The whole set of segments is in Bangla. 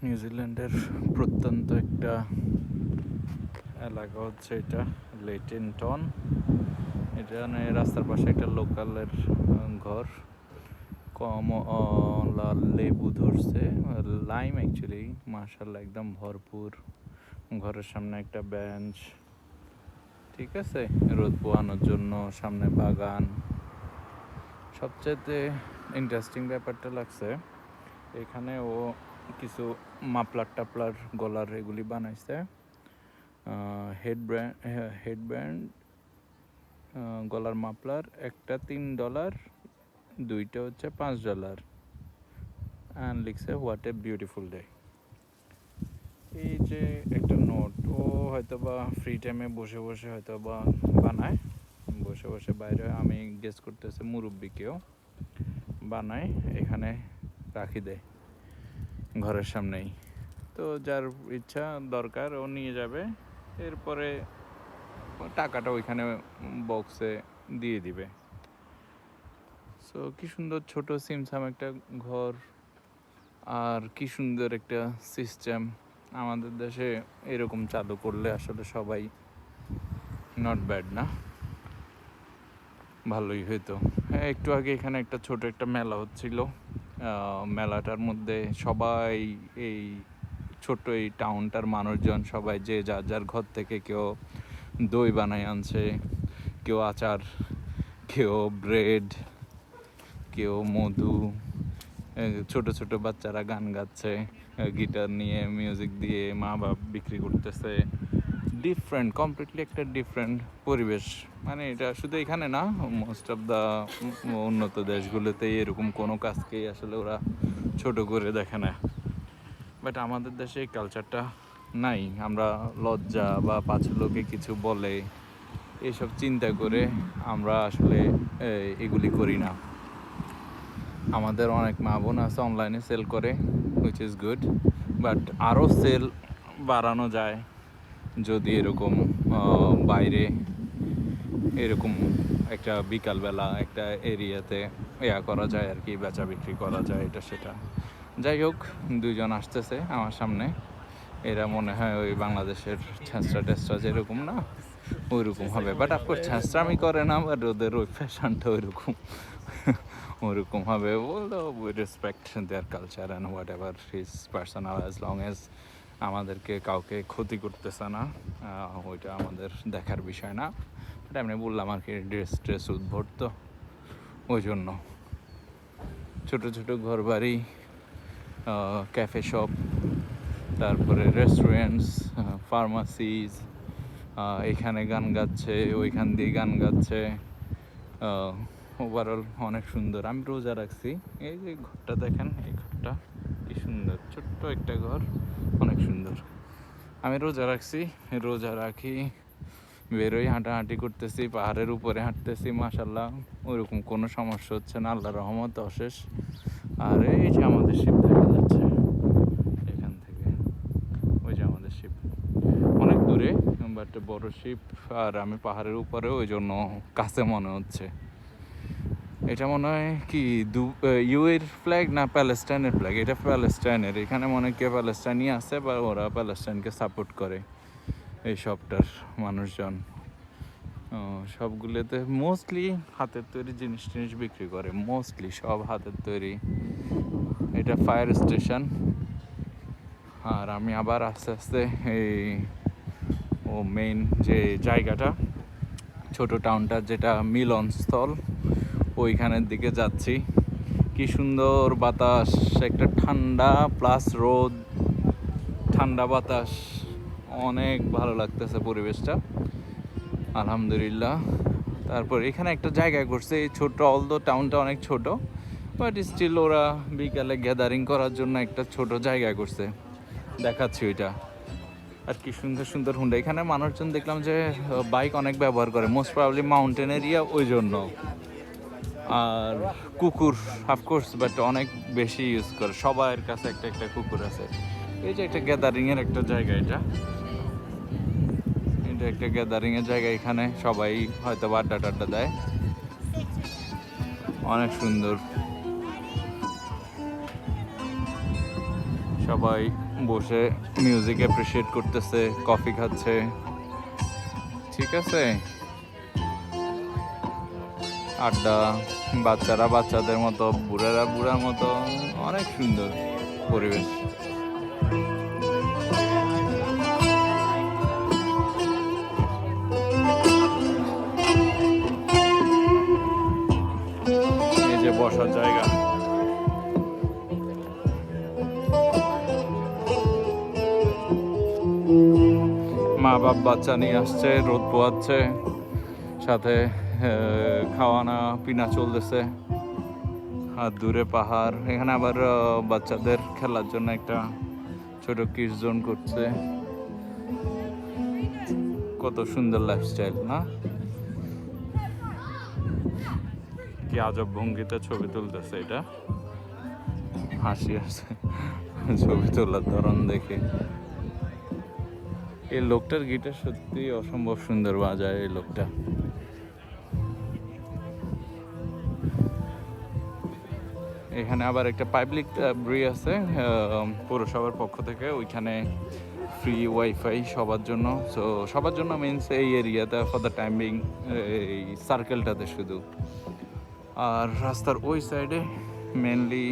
নিউজিল্যান্ডের প্রত্যন্ত একটা এলাকা হচ্ছে এটা, লেটেনটন। এটা রাস্তার পাশে একটা লোকালের ঘর। কমলা লেবু ধরছে, লাইম অ্যাকচুয়ালি, মাশাআল্লাহ একদম ভরপুর। ঘরের সামনে একটা বেঞ্চ, ঠিক আছে, রোদ পোহানোর জন্য। সামনে বাগান। সবচেয়ে ইন্টারেস্টিং ব্যাপারটা লাগছে এখানে ও কিছু মাফলার টাফলার গলার এগুলি বানাইছে। হেডব্যান্ড, গলার মাফলার, একটা $3, দুইটা হচ্ছে $5। অ্যান্ড লিখছে হোয়াট এ বিউটিফুল ডে। এই যে একটা নোট, ও হয়তো বা ফ্রি টাইমে বসে বসে হয়তো বা বানায়, বসে বসে বাইরে, আমি গেস করতেছি মুরব্বিকেও বানায়, এখানে রাখি দেয় ঘরের সামনেই। তো যার ইচ্ছা দরকার ও নিয়ে যাবে, এরপরে টাকাটা ওইখানে বক্সে দিয়ে দিবে। সো কি সুন্দর ছোট সিমসাম একটা ঘর, আর কি সুন্দর একটা সিস্টেম। আমাদের দেশে এরকম চালু করলে আসলে সবাই নট ব্যাড না, ভালোই হইতো। হ্যাঁ, একটু আগে এখানে একটা ছোট একটা মেলা হচ্ছিল। মেলাটার মধ্যে সবাই, এই ছোট্ট এই টাউনটার মানুষজন সবাই যে যার যার ঘর থেকে কেউ দই বানায় আনছে, কেউ আচার, কেউ ব্রেড, কেউ মধু। ছোট ছোট বাচ্চারা গান গাচ্ছে, গিটার নিয়ে মিউজিক দিয়ে, মা বাপ বিক্রি করতেছে। ডিফারেন্ট, কমপ্লিটলি একটা ডিফারেন্ট পরিবেশ। মানে এটা শুধু এখানে না, মোস্ট অফ দ্য উন্নত দেশগুলোতেই এরকম কোনো কাজকেই আসলে ওরা ছোট করে দেখে না। বাট আমাদের দেশে এই কালচারটা নাই। আমরা লজ্জা বা পাঁচ লোকে কিছু বলে এসব চিন্তা করে আমরা আসলে এগুলি করি না। আমাদের অনেক মা বোন আছে অনলাইনে সেল করে, হুইচ ইজ গুড, বাট আরও সেল বাড়ানো যায় যদি এরকম বাইরে এরকম একটা বিকালবেলা একটা এরিয়াতে করা যায় আর কি, বেচা বিক্রি করা যায়, এটা সেটা। যাই হোক, দুইজন আসতেছে আমার সামনে। এরা মনে হয় ওই বাংলাদেশের ছ্যাঁচড়া টেস্টরা যেরকম না, ওইরকম হবে। বাট অফকোর্স ছ্যাঁচড়ামি করে না, বাট ওদের ওই ফ্যাশনটা ওইরকম ওরকম হবে। বললো we respect there culture and what ever his personal, as long age আমাদেরকে কাউকে ক্ষতি করতেছে না, ওইটা আমাদের দেখার বিষয় না। বাট এমনি বললাম আর কি, ড্রেস উদ্ভট তো, ওই জন্য। ছোটো ছোটো ঘর বাড়ি, ক্যাফে শপ, তারপরে রেস্টুরেন্টস, ফার্মাসিজ, এখানে গান গাচ্ছে, ওইখান দিয়ে গান গাচ্ছে। ওভারঅল অনেক সুন্দর। আমি রোজা রাখছি, এই যে ঘরটা দেখেন, এই ঘরটা কি সুন্দর, ছোট্ট একটা ঘর, অনেক সুন্দর। আমি রোজা রাখছি, রোজা রাখি, বেরোই, হাঁটাহাঁটি করতেছি, পাহাড়ের উপরে হাঁটতেছি, মাশাল্লাহ ওইরকম কোনো সমস্যা হচ্ছে না, আল্লাহর রহমত অশেষ। আর এই যে আমাদের শিপ দেখা যাচ্ছে এখান থেকে, ওই যে আমাদের শিপ অনেক দূরে, বাট বড় শিপ। আর আমি পাহাড়ের উপরে, ওই জন্য কাছে মনে হচ্ছে। এটা মনে হয় কি ইউএর ফ্ল্যাগ না প্যালেস্টাইনের ফ্ল্যাগ? এটা প্যালেস্টাইনের। এখানে মনে হয় কেউ প্যালেস্টাইনি আছে বা ওরা প্যালেস্টাইনকে সাপোর্ট করে এই সবটার মানুষজন। সবগুলোতে মোস্টলি হাতের তৈরি জিনিস টিনিস বিক্রি করে, মোস্টলি সব হাতের তৈরি। এটা ফায়ার স্টেশন। আর আমি আবার আস্তে আস্তে এই মেইন যে জায়গাটা, ছোট টাউনটা যেটা মিলনস্থল, ওইখানের দিকে যাচ্ছি। কি সুন্দর বাতাস, একটা ঠান্ডা প্লাস রোদ, ঠান্ডা বাতাস, অনেক ভালো লাগতেছে পরিবেশটা, আলহামদুলিল্লাহ। তারপর এখানে একটা জায়গায় করছে, এই ছোট, অলদো টাউনটা অনেক ছোট, বাট স্টিল ওরা বিকালে গ্যাদারিং করার জন্য একটা ছোট জায়গা করছে, দেখাচ্ছি ওইটা। আর কি সুন্দর সুন্দর হুন্ডা। এখানে মানুষজন দেখলাম যে বাইক অনেক ব্যবহার করে, মোস্ট প্রবাবলি মাউন্টেন এরিয়া, ওই জন্য। আর কুকুর অফকোর্স, বাট অনেক বেশি ইউজ করে, সবার কাছে একটা একটা কুকুর আছে। এই যে একটা গ্যাদারিংয়ের একটা জায়গা, এটা একটা গ্যাদারিংয়ের জায়গা। এখানে সবাই হয়তো আড্ডা টাড্ডা দেয়, অনেক সুন্দর। সবাই বসে মিউজিক অ্যাপ্রিসিয়েট করতেছে, কফি খাচ্ছে। ঠিক আছে, আড্ডা, বাচ্চারা বাচ্চাদের মতো, বুড়ারা বুড়ার মতো, অনেক সুন্দর পরিবেশ। এই যে বসার জায়গা, মা বাপ বাচ্চা নিয়ে আসছে, রোদ পোয়াচ্ছে, সাথে খাওয়ানা পিনা চলতেছে, আর দূরে পাহাড়। এখানে আবার বাচ্চাদের খেলার জন্য একটা ছোট কিডস জোন করছে। কত সুন্দর লাইফস্টাইল না? কি আজব ভঙ্গিতে ছবি তুলতেছে, এটা হাসি আসছে ছবি তোলার ধরন দেখে। এই লোকটার গিটার সত্যি অসম্ভব সুন্দর বাজায় এই লোকটা। এখানে আবার একটা পাবলিক ব্রি আছে পৌরসভার পক্ষ থেকে, ওইখানে ফ্রি ওয়াইফাই সবার জন্য। সো সবার জন্য মিনস এই এরিয়াতে ফর দ্য টাইম বিং, এই সার্কেলটাতে শুধু। আর রাস্তার ওই সাইডে মেনলি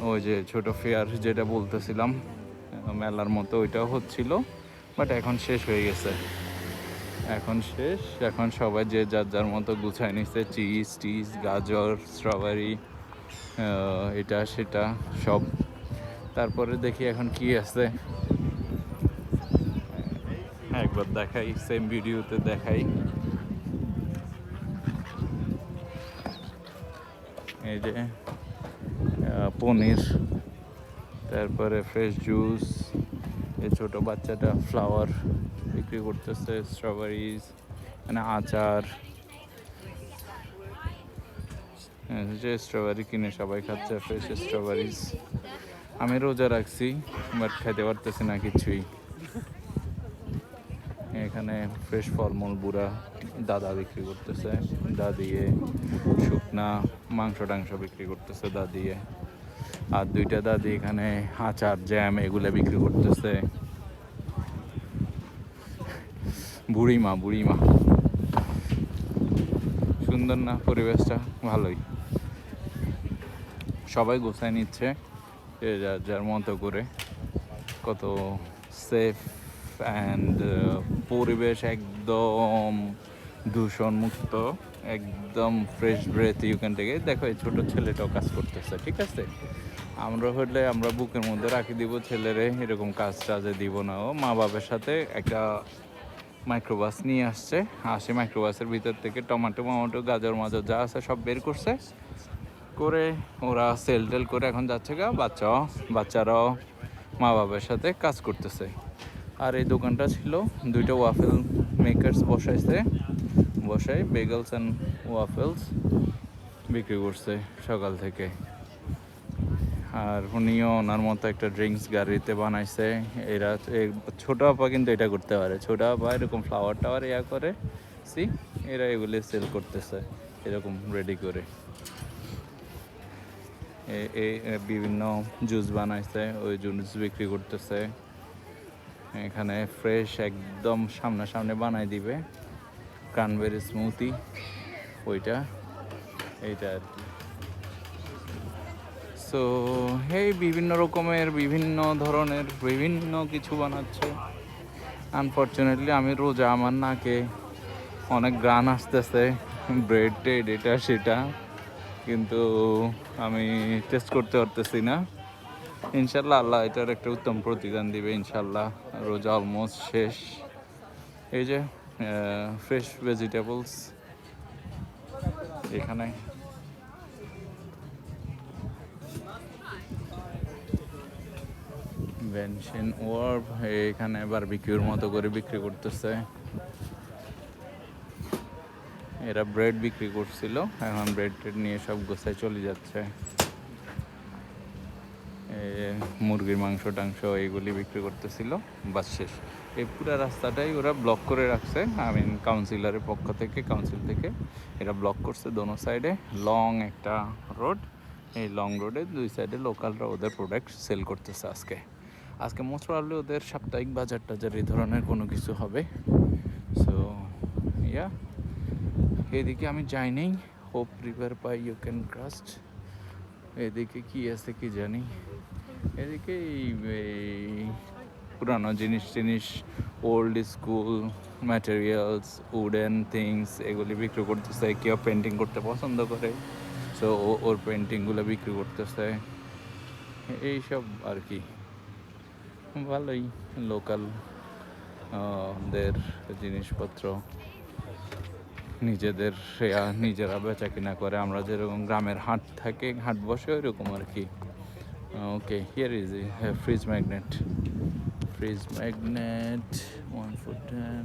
ওই যে ছোট ফেয়ার যেটা বলতেছিলাম, মেলার মতো, ওইটাও হচ্ছিল, বাট এখন শেষ হয়ে গেছে। এখন শেষ, এখন সবাই যে যার যার মতো গুছায় নিচ্ছে, চিজ টিজ, গাজর, স্ট্রবেরি, এটা সেটা সব। তারপরে দেখি এখন কি আছে, একবার দেখাই, সেম ভিডিওতে দেখাই। এই যে পনির, তারপরে ফ্রেশ জুস, এই ছোটো বাচ্চাটা ফ্লাওয়ার বিক্রি করতেছে, স্ট্রবেরিজ, মানে আচার। যে স্ট্রবেরি কিনে সবাই খাচ্ছে, ফ্রেশ স্ট্রবেরিজ। আমি রোজা রাখছি, বাট খেতে পারতেছি না কিছুই। এখানে ফ্রেশ ফলমূল বুড়া দাদা বিক্রি করতেছে, দাদিয়ে শুকনা মাংস টাংস বিক্রি করতেছে দাদিয়ে। আর দুইটা দাদি এখানে আচার, জ্যাম এগুলো বিক্রি করতেছে। বুড়িমা বুড়িমা, সুন্দর না পরিবেশটা? ভালোই, সবাই গোছায় নিচ্ছে যার যার মতো করে। কত সেফ অ্যান্ড পরিবেশ একদম দূষণ মুক্ত, একদম fresh breath you can take. দেখো এই ছোটো ছেলেটাও কাজ করতেছে। ঠিক আছে, আমরা হলে আমরা বুকের মধ্যে রাখি দিব ছেলেরে, এরকম কাজ টাজে দিব না। ও মা বাবার সাথে একটা মাইক্রোবাস নিয়ে আসছে, মাইক্রোবাসের ভিতর থেকে টমেটো মমেটো গাজর মাজর যা আছে সব বের করছে, করে ওরা সেল টেল করে এখন যাচ্ছে গা। বাচ্চারাও মা বাবার সাথে কাজ করতেছে। আর এই দোকানটা ছিল দুইটা ওয়াফেল মেকার্স বসাই বেগলস অ্যান্ড ওয়াফেলস বিক্রি করছে সকাল থেকে। আর উনিও ওনার মতো একটা ড্রিঙ্কস গাড়িতে বানাইছে। এরা ছোটো আপা কিন্তু এটা করতে পারে, ছোটো আপা এরকম ফ্লাওয়ার টাওয়ার করে এরা এগুলি সেল করতেছে এরকম রেডি করে। বিভিন্ন জুস বানাইছে, ওই জুস বিক্রি করতেছে। এখানে ফ্রেশ একদম সামনাসামনি বানাই দিবে, ক্রানবেরি স্মুথি ওইটা, এইটা আর কি। সো এই বিভিন্ন রকমের বিভিন্ন ধরনের বিভিন্ন কিছু বানাচ্ছে। আনফর্চুনেটলি আমি রোজা, আমার নাকে অনেক গ্রান আসতেছে, ব্রেড টেড এটা সেটা, কিন্তু আমি টেস্ট করতে পারতেছি না। ইনশাল্লাহ আল্লাহ এটার একটা উত্তম প্রতিদান দিবে ইনশাল্লাহ। রোজা অলমোস্ট শেষ। এই যে ফ্রেশ ভেজিটেবলস এখানে, ভেনশন ওয়ার্ভ এখানে বারবিকিউর মতো করে বিক্রি করতেছে। এরা ব্রেড বিক্রি করছিল, এখন ব্রেড ট্রেড নিয়ে সব গোছায় চলে যাচ্ছে। মুরগির মাংস টাংস এইগুলি বিক্রি করতেছিল, বাস শেষ। এই পুরো রাস্তাটাই ওরা ব্লক করে রাখছে, কাউন্সিল থেকে এরা ব্লক করছে দোনো সাইডে। লং একটা রোড, এই লং রোডে দুই সাইডে লোকালরা ওদের প্রোডাক্ট সেল করতেছে আজকে মোস্ট প্রবাবলি ওদের সাপ্তাহিক বাজার টাজার এই ধরনের কোনো কিছু হবে। সো ইয়া, এদিকে আমি যাই নেই। Hope river by you can crust. এদিকে কি আছে কি জানি, এদিকে এই পুরানো জিনিস old school materials, wooden things এগুলি বিক্রি করতেছে। কেউ পেন্টিং করতে পছন্দ করে, সো ওর পেন্টিংগুলো বিক্রি করতেছে। এইসব আর কি, ভালোই লোকাল দের জিনিসপত্র নিজেরা বেচা কিনা করে। আমরা যেরকম গ্রামের হাট থাকে, হাট বসে ওইরকম আর কি। Okay, here is a fridge magnet 1 for 10